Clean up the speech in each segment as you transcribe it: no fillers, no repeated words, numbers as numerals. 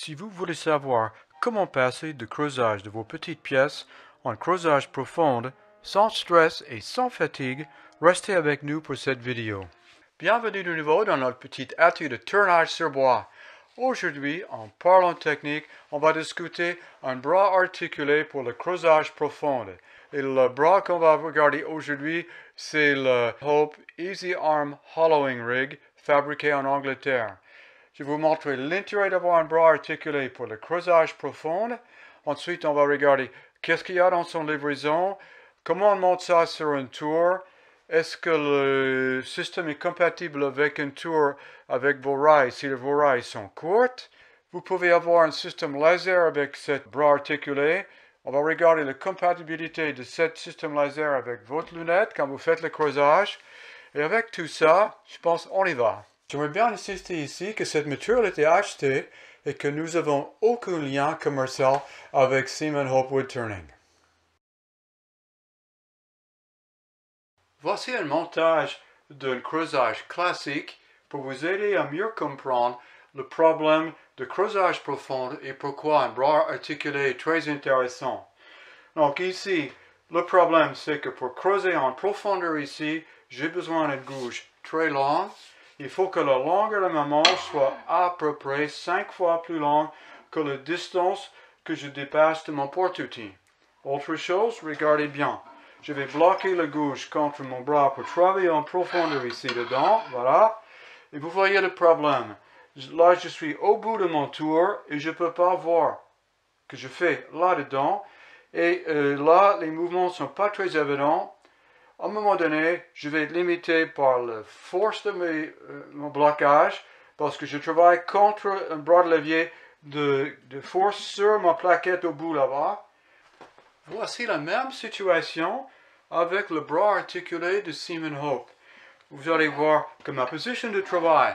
Si vous voulez savoir comment passer de creusage de vos petites pièces en creusage profond, sans stress et sans fatigue, restez avec nous pour cette vidéo. Bienvenue de nouveau dans notre petite atelier de tournage sur bois. Aujourd'hui, en parlant technique, on va discuter un bras articulé pour le creusage profond. Et le bras qu'on va regarder aujourd'hui, c'est le Hope Easy Arm Hollowing Rig, fabriqué en Angleterre. Je vais vous montrer l'intérêt d'avoir un bras articulé pour le creusage profond. Ensuite, on va regarder qu'est-ce qu'il y a dans son livraison, comment on monte ça sur une tour, est-ce que le système est compatible avec une tour avec vos rails si vos rails sont courtes. Vous pouvez avoir un système laser avec ce bras articulé. On va regarder la compatibilité de ce système laser avec votre lunette quand vous faites le creusage. Et avec tout ça, je pense qu'on y va. J'aimerais bien insister ici que cette matériel a été acheté et que nous n'avons aucun lien commercial avec Hope Woodworking. Voici un montage d'un creusage classique pour vous aider à mieux comprendre le problème de creusage profond et pourquoi un bras articulé est très intéressant. Donc ici, le problème c'est que pour creuser en profondeur ici, j'ai besoin d'une gouge très longue. Il faut que la longueur de ma manche soit à peu près 5 fois plus longue que la distance que je dépasse de mon porte-outil. Autre chose, regardez bien. Je vais bloquer la gouge contre mon bras pour travailler en profondeur ici dedans. Voilà. Et vous voyez le problème. Là, je suis au bout de mon tour et je ne peux pas voir ce que je fais là-dedans. Et là, les mouvements ne sont pas très évidents. À un moment donné, je vais être limité par la force de mon blocage parce que je travaille contre un bras de levier de force sur ma plaquette au bout là-bas. Voici la même situation avec le bras articulé de Hope. Vous allez voir que ma position de travail,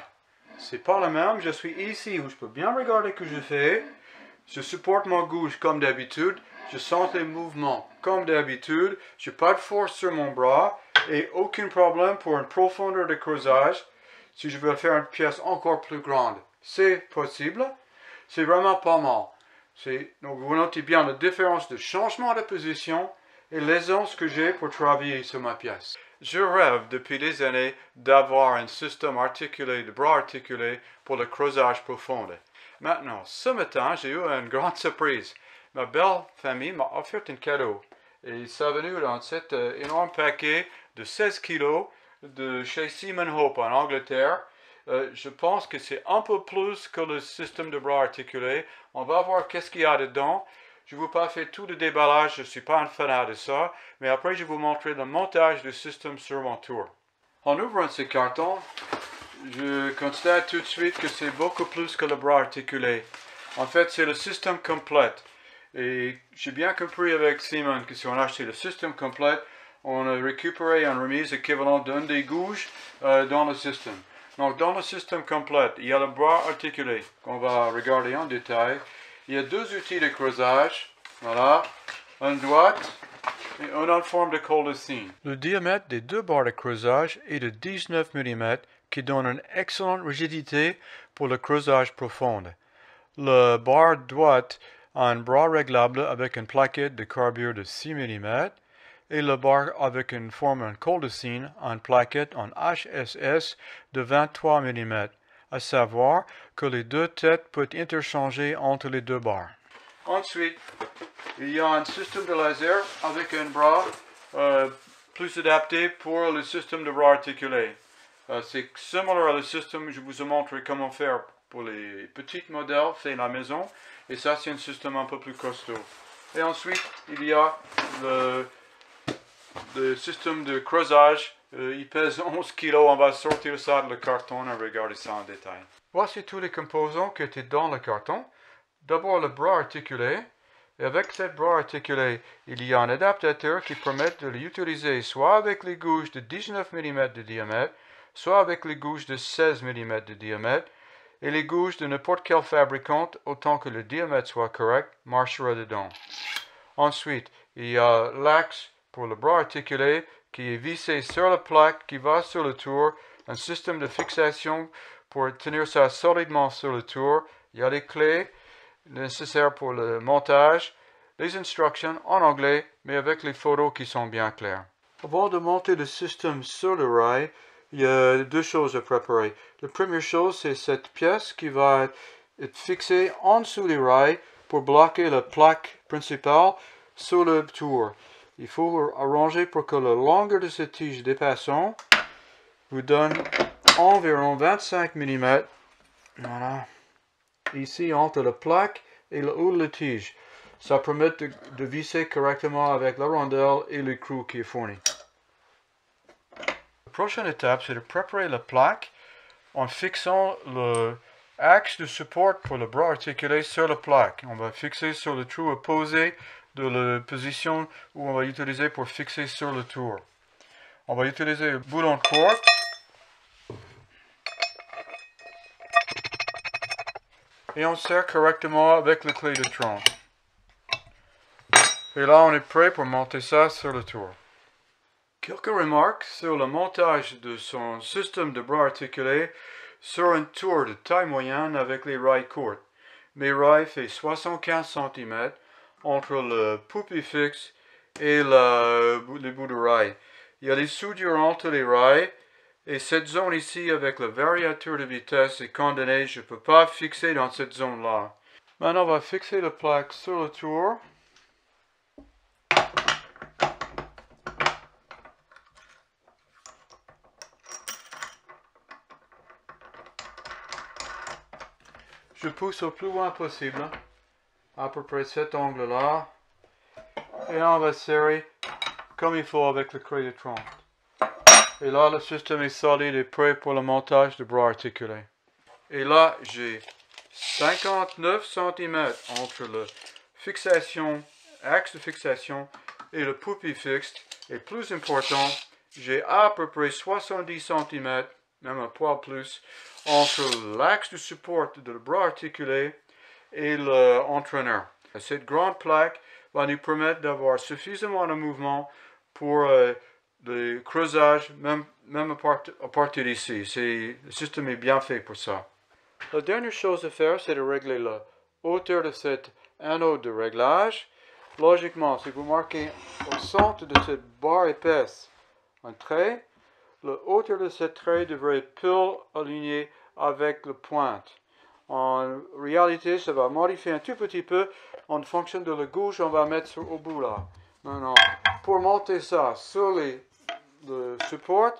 c'est pas la même. Je suis ici où je peux bien regarder ce que je fais. Je supporte ma gouge comme d'habitude. Je sens les mouvements comme d'habitude. Je n'ai pas de force sur mon bras et aucun problème pour une profondeur de creusage. Si je veux faire une pièce encore plus grande, c'est possible. C'est vraiment pas mal. Donc vous notez bien la différence de changement de position et l'aisance que j'ai pour travailler sur ma pièce. Je rêve depuis des années d'avoir un système articulé, de bras articulés pour le creusage profond. Maintenant, ce matin, j'ai eu une grande surprise. Ma belle famille m'a offert un cadeau. Et ça est venu dans cet énorme paquet de 16 kilos de chez Hope en Angleterre. Je pense que c'est un peu plus que le système de bras articulé. On va voir qu'est-ce qu'il y a dedans. Je ne vous pas fait tout le déballage, je ne suis pas un fanat de ça. Mais après, je vais vous montrer le montage du système sur mon tour. En ouvrant ce carton, je constate tout de suite que c'est beaucoup plus que le bras articulé. En fait, c'est le système complet. Et j'ai bien compris avec Simon que si on achetait le système complet, on a récupéré une remise équivalente d'une des gouges dans le système. Donc, dans le système complet, il y a le bras articulé qu'on va regarder en détail. Il y a deux outils de creusage. Voilà, une droite et une en forme de col de cygne. Le diamètre des deux barres de creusage est de 19 mm qui donne une excellente rigidité pour le creusage profond. Le barre droite a un bras réglable avec une plaquette de carbure de 6 mm et le barre avec une forme en col de cygne a une plaquette en HSS de 23 mm, à savoir que les deux têtes peuvent être interchangées entre les deux barres. Ensuite, il y a un système de laser avec un bras plus adapté pour le système de bras articulé. C'est similaire à le système que je vous ai montré comment faire pour les petits modèles faits à la maison. Et ça, c'est un système un peu plus costaud. Et ensuite, il y a le système de creusage. Il pèse 11 kg. On va sortir ça de le carton et regarder ça en détail. Voici tous les composants qui étaient dans le carton. D'abord, le bras articulé. Et avec ce bras articulé, il y a un adaptateur qui permet de l'utiliser soit avec les gouges de 19 mm de diamètre, soit avec les gouges de 16 mm de diamètre, et les gouges de n'importe quel fabricant, autant que le diamètre soit correct, marchera dedans. Ensuite, il y a l'axe pour le bras articulé qui est vissé sur la plaque qui va sur le tour, un système de fixation pour tenir ça solidement sur le tour. Il y a les clés nécessaires pour le montage, les instructions en anglais, mais avec les photos qui sont bien claires. Avant de monter le système sur le rail, il y a deux choses à préparer. La première chose, c'est cette pièce qui va être fixée en dessous des rails pour bloquer la plaque principale sur le tour. Il faut arranger pour que la longueur de cette tige dépassant vous donne environ 25 mm. Voilà. Ici, entre la plaque et le haut de la tige. Ça permet de visser correctement avec la rondelle et le clou qui est fourni. La prochaine étape, c'est de préparer la plaque en fixant l'axe de support pour le bras articulé sur la plaque. On va fixer sur le trou opposé de la position où on va utiliser pour fixer sur le tour. On va utiliser le boulon de corde. Et on serre correctement avec la clé de tronc. Et là, on est prêt pour monter ça sur le tour. Quelques remarques sur le montage de son système de bras articulé sur un tour de taille moyenne avec les rails courts. Mes rails font 75 cm entre le Puis fixe et les bouts de rail. Il y a des soudures entre les rails et cette zone ici avec le variateur de vitesse est condamnée. Je ne peux pas fixer dans cette zone-là. Maintenant, on va fixer la plaque sur le tour. Je pousse au plus loin possible, à peu près cet angle-là, et on va serrer comme il faut avec le clé de tronc. Et là, le système est solide et prêt pour le montage de bras articulés. Et là, j'ai 59 cm entre le axe de fixation et le Puis fixe. Et plus important, j'ai à peu près 70 cm, même un poil plus, entre l'axe de support de le bras articulé et l'entraîneur. Cette grande plaque va nous permettre d'avoir suffisamment de mouvement pour le creusage, même à partir d'ici. Le système est bien fait pour ça. La dernière chose à faire, c'est de régler la hauteur de cet anneau de réglage. Logiquement, si vous marquez au centre de cette barre épaisse un trait, la hauteur de ce trait devrait être pile alignée avec la pointe. En réalité, ça va modifier un tout petit peu en fonction de la gauche on va mettre au bout là. Maintenant, pour monter ça sur le support,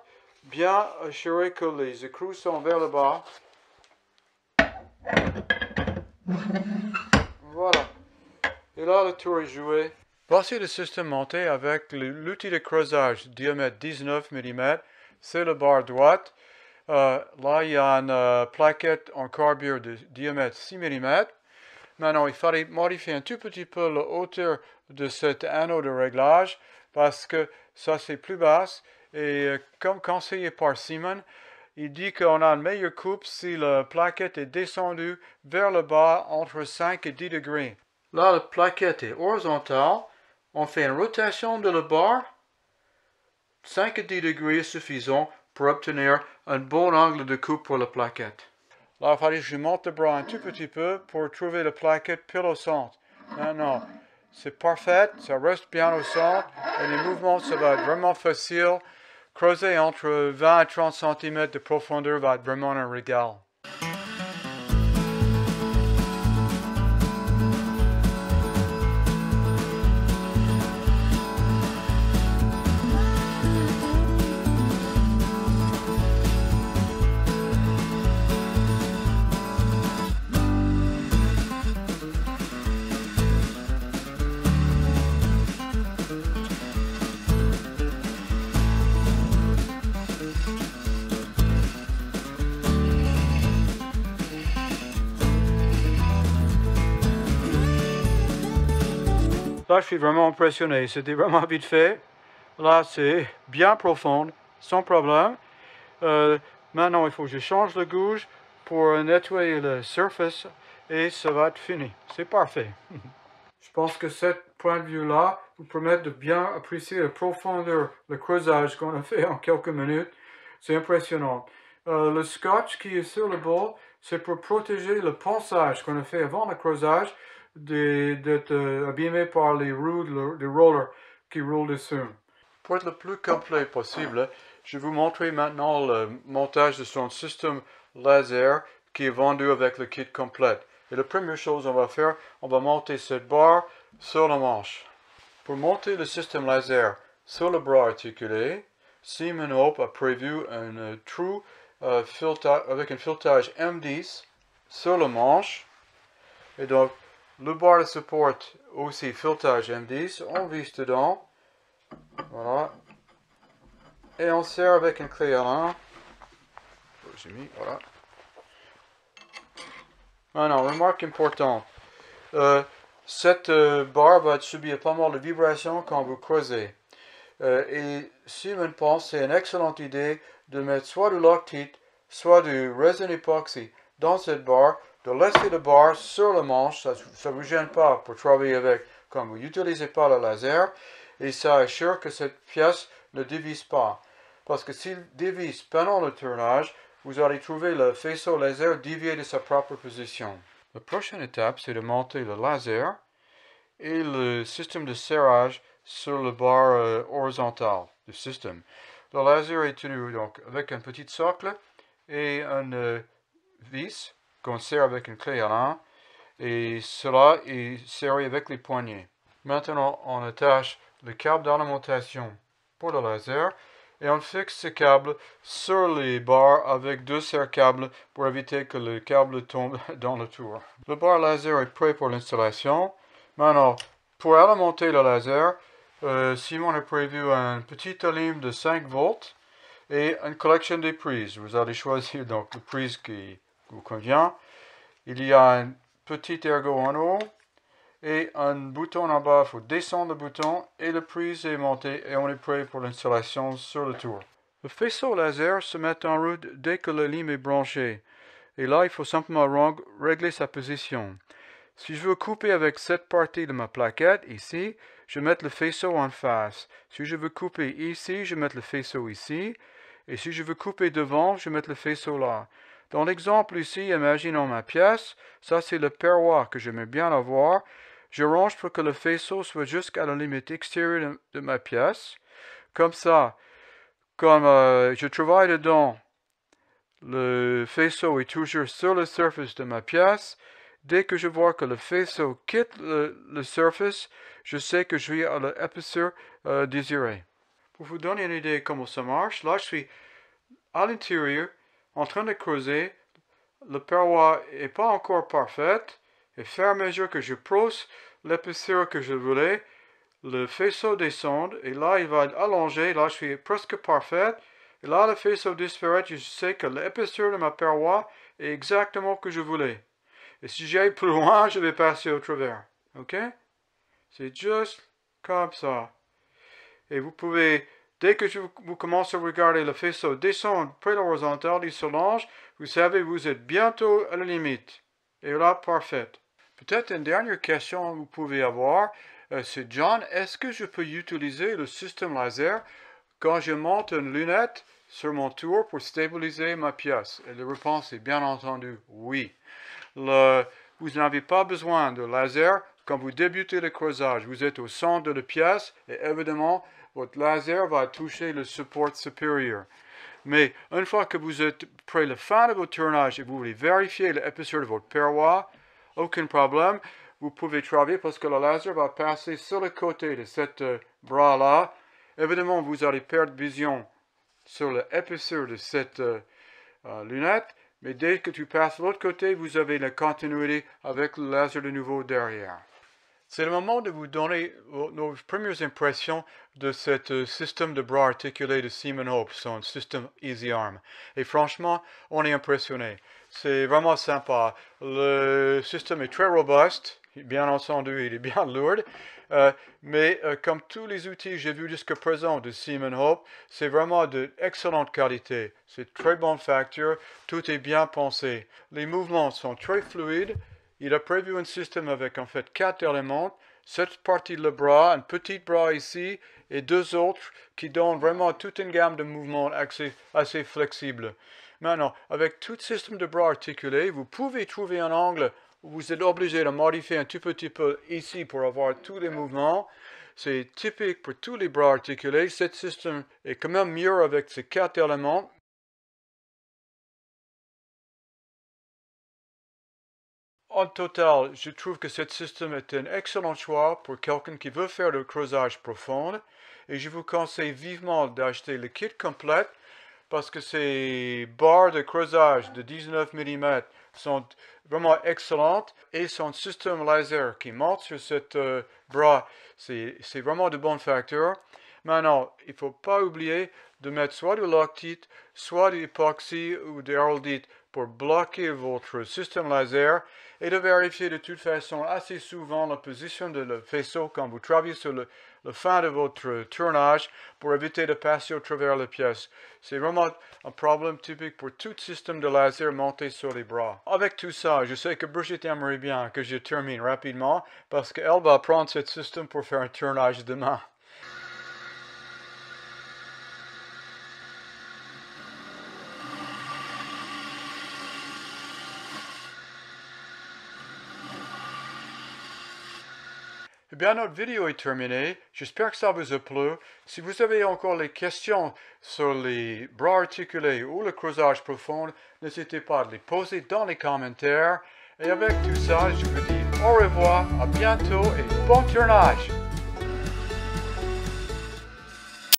bien assurer que les écrous sont vers le bas. Voilà. Et là, le tour est joué. Voici le système monté avec l'outil de creusage diamètre 19 mm. C'est la barre droite. Là, il y a une plaquette en carbure de diamètre 6 mm. Maintenant, il fallait modifier un tout petit peu la hauteur de cet anneau de réglage parce que ça, c'est plus basse. Et comme conseillé par Simon, il dit qu'on a une meilleure coupe si la plaquette est descendue vers le bas entre 5 et 10 degrés. Là, la plaquette est horizontale. On fait une rotation de la barre. 5 à 10 degrés est suffisant pour obtenir un bon angle de coupe pour la plaquette. Là, il fallait que je monte le bras un tout petit peu pour trouver la plaquette pile au centre. Maintenant, c'est parfait, ça reste bien au centre et les mouvements, ça va être vraiment facile. Creuser entre 20 et 30 cm de profondeur va être vraiment un régal. Là, je suis vraiment impressionné. C'était vraiment vite fait. Là, c'est bien profond, sans problème. Maintenant, il faut que je change le gouge pour nettoyer la surface et ça va être fini. C'est parfait. Je pense que ce point de vue-là vous permet de bien apprécier la profondeur, le creusage qu'on a fait en quelques minutes. C'est impressionnant. Le scotch qui est sur le bol c'est pour protéger le ponçage qu'on a fait avant le creusage d'être abîmé par les roues des rollers qui roulent dessus. Pour être le plus complet possible, je vais vous montrer maintenant le montage de son système laser qui est vendu avec le kit complet. Et la première chose qu'on va faire, on va monter cette barre sur le manche. Pour monter le système laser sur le bras articulé, Hope a prévu un trou avec un filetage M10 sur le manche. Et donc, le bar de support aussi filetage M10, on visse dedans. Voilà. Et on serre avec une clé Allen. J'ai mis, voilà. Maintenant, remarque importante. Cette barre va subir pas mal de vibrations quand vous creusez. Et Simon pense que c'est une excellente idée de mettre soit du loctite, soit du resin époxy dans cette barre, de laisser la barre sur le manche, ça ne vous gêne pas pour travailler avec quand vous n'utilisez pas le laser, et ça assure que cette pièce ne dévisse pas. Parce que s'il dévisse pendant le tournage, vous allez trouver le faisceau laser dévié de sa propre position. La prochaine étape, c'est de monter le laser et le système de serrage sur le barre horizontal du système. Le laser est tenu donc avec un petit socle et une vis qu'on serre avec une clé Allen, et cela est serré avec les poignets. Maintenant, on attache le câble d'alimentation pour le laser et on fixe ce câble sur les barres avec deux serre-câbles pour éviter que le câble tombe dans le tour. Le bar laser est prêt pour l'installation. Maintenant, pour alimenter le laser, Simon a prévu un petit allume de 5 volts et une collection de prises. Vous allez choisir donc la prise qui vous convient. Il y a un petit ergot en haut et un bouton en bas. Il faut descendre le bouton et la prise est montée et on est prêt pour l'installation sur le tour. Le faisceau laser se met en route dès que la lime est branchée. Et là, il faut simplement régler sa position. Si je veux couper avec cette partie de ma plaquette, ici, je vais mettre le faisceau en face. Si je veux couper ici, je vais mettre le faisceau ici. Et si je veux couper devant, je vais mettre le faisceau là. Dans l'exemple ici, imaginons ma pièce. Ça, c'est le paroi que j'aimais bien avoir. Je range pour que le faisceau soit jusqu'à la limite extérieure de ma pièce. Comme ça, comme je travaille dedans, le faisceau est toujours sur la surface de ma pièce. Dès que je vois que le faisceau quitte le surface, je sais que je suis à l'épaisseur désirée. Pour vous donner une idée de comment ça marche, là je suis à l'intérieur en train de creuser. Le paroi n'est pas encore parfaite. Et faire à mesure que je pose l'épaisseur que je voulais, le faisceau descend et là il va allonger. Là je suis presque parfaite. Et là le faisceau disparaît. Je sais que l'épaisseur de ma paroi est exactement ce que je voulais. Et si j'aille plus loin, je vais passer au travers. Ok? C'est juste comme ça. Et vous pouvez, dès que vous commencez à regarder le faisceau descendre près de l'horizontale, il se longe, vous savez, vous êtes bientôt à la limite. Et là, parfait. Peut-être une dernière question que vous pouvez avoir, c'est John, est-ce que je peux utiliser le système laser quand je monte une lunette sur mon tour pour stabiliser ma pièce? Et la réponse est bien entendu oui. Vous n'avez pas besoin de laser quand vous débutez le creusage. Vous êtes au centre de la pièce et évidemment, votre laser va toucher le support supérieur. Mais une fois que vous êtes près de la fin de votre tournage et vous voulez vérifier l'épaisseur de votre paroi, aucun problème. Vous pouvez travailler parce que le laser va passer sur le côté de cette bras-là. Évidemment, vous allez perdre vision sur l'épaisseur de cette lunette. Mais dès que tu passes de l'autre côté, vous avez la continuité avec le laser de nouveau derrière. C'est le moment de vous donner nos premières impressions de ce système de bras articulé de Hope, son système Easy Arm. Et franchement, on est impressionné. C'est vraiment sympa. Le système est très robuste. Bien entendu, il est bien lourd. Mais comme tous les outils que j'ai vus jusqu'à présent de Hope, c'est vraiment d'excellente qualité. C'est très bonne facture. Tout est bien pensé. Les mouvements sont très fluides. Il a prévu un système avec en fait 4 éléments, cette partie de le bras, un petit bras ici et 2 autres qui donnent vraiment toute une gamme de mouvements assez flexibles. Maintenant, avec tout système de bras articulés, vous pouvez trouver un angle où vous êtes obligé de modifier un tout petit peu ici pour avoir tous les mouvements. C'est typique pour tous les bras articulés. Ce système est quand même mieux avec ces 4 éléments. En total, je trouve que ce système est un excellent choix pour quelqu'un qui veut faire le creusage profond. Et je vous conseille vivement d'acheter le kit complet parce que ces barres de creusage de 19 mm sont vraiment excellentes et son système laser qui monte sur cette bras, c'est vraiment de bons facteurs. Maintenant, il ne faut pas oublier de mettre soit du loctite, soit de l'époxy ou de l'heraldite pour bloquer votre système laser et de vérifier de toute façon assez souvent la position de le faisceau quand vous travaillez sur le fin de votre tournage pour éviter de passer au travers la pièce. C'est vraiment un problème typique pour tout système de laser monté sur les bras. Avec tout ça, je sais que Brigitte aimerait bien que je termine rapidement parce qu'elle va prendre ce système pour faire un tournage demain. Eh bien, notre vidéo est terminée. J'espère que ça vous a plu. Si vous avez encore des questions sur les bras articulés ou le creusage profond, n'hésitez pas à les poser dans les commentaires. Et avec tout ça, je vous dis au revoir, à bientôt et bon tournage!